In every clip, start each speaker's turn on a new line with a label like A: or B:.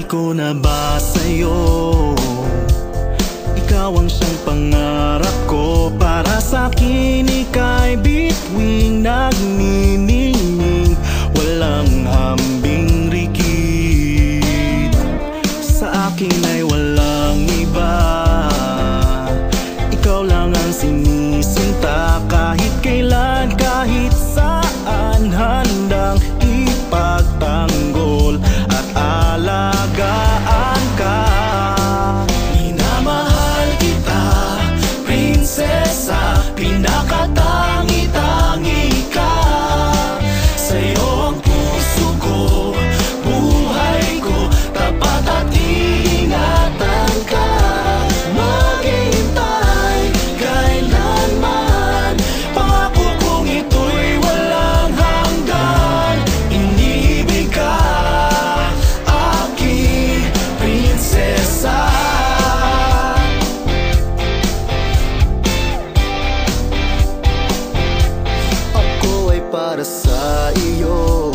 A: ko na ba sa'yo? Ikaw ang siyang pangarap ko. Para sa'kin ika'y bituing nagniningning, walang hambing rikit. Sa akin ay walang iba, ikaw lang ang sinisinta. Kahit kailan, kahit saan, handang ipagtanggol at alagaan ka. Minamahal kita, prinsesa, pinakatangi-tangi ka. Sa'yo ang puso ko, buhay ko, tapat at iingatan ka. Maghihintay kailanman, pangako kong ito'y walang hanggan. Iniibig ka, aking prinsesa. Ako ay para sa iyo,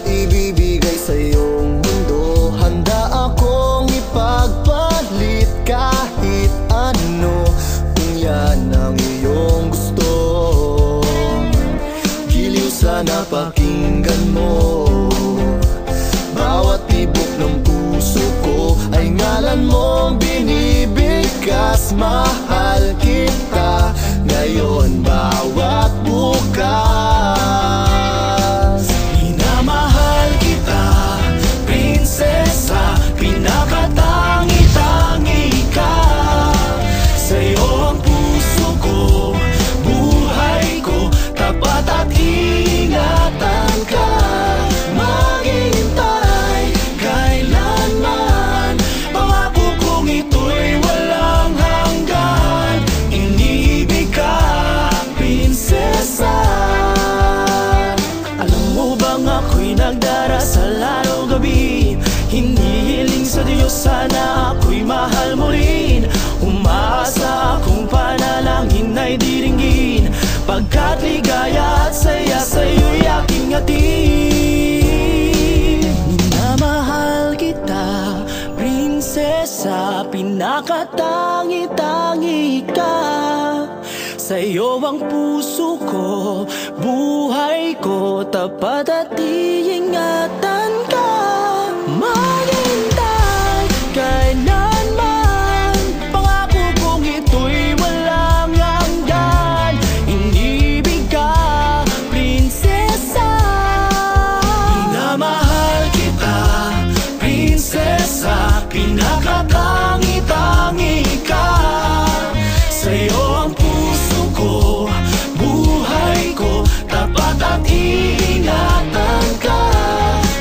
A: ibibigay sa iyong mundo. Handa akong ipagpalit kahit ano, kung yan ang iyong gusto. Giliw sana pakinggan mo, bawat tibok ng puso ko ay ngalan mong binibigkas. Mahal kita ngayon, bawat bukas. Minamahal kita, prinsesa, pinakatangi-tangi ka. Sa'yo ang puso ko, buhay ko, tapat at iingatan ka. Maghihintay kailanman, pangako kong ito'y walang hanggan. Iniibig ka, prinsesa. Alam mo bang ako'y nagdarasal araw gabi, hinihiling sa Diyos sana ako'y mahal mo rin. Umaasa akong panalangin ay diringgin, pagkat ligaya at saya sa'yo'y aking hatid. Minamahal kita, prinsesa, pinakatangi-tangi ka. Sa'yo ang puso ko, buhay ko, tapat at iingatan ka. Maghintay kailanman, pangako kong ito'y walang hanggan. Inibig ka, prinsesa. Minamahal kita, prinsesa, pinakatangi-tangi ka. Sa'yo ang puso ko, buhay ko, tapat at iingatan ka.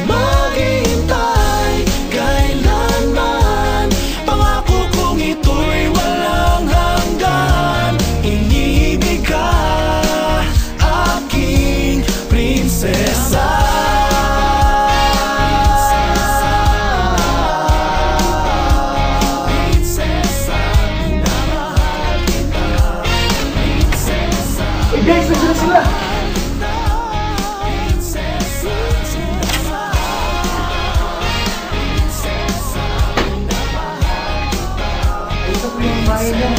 A: Maghihintay kailanman, pangako kong ito'y walang hanggan. Inibig ka, aking prinsesa.
B: Guys, nandiyan na sila! Ito po yung bahay niya,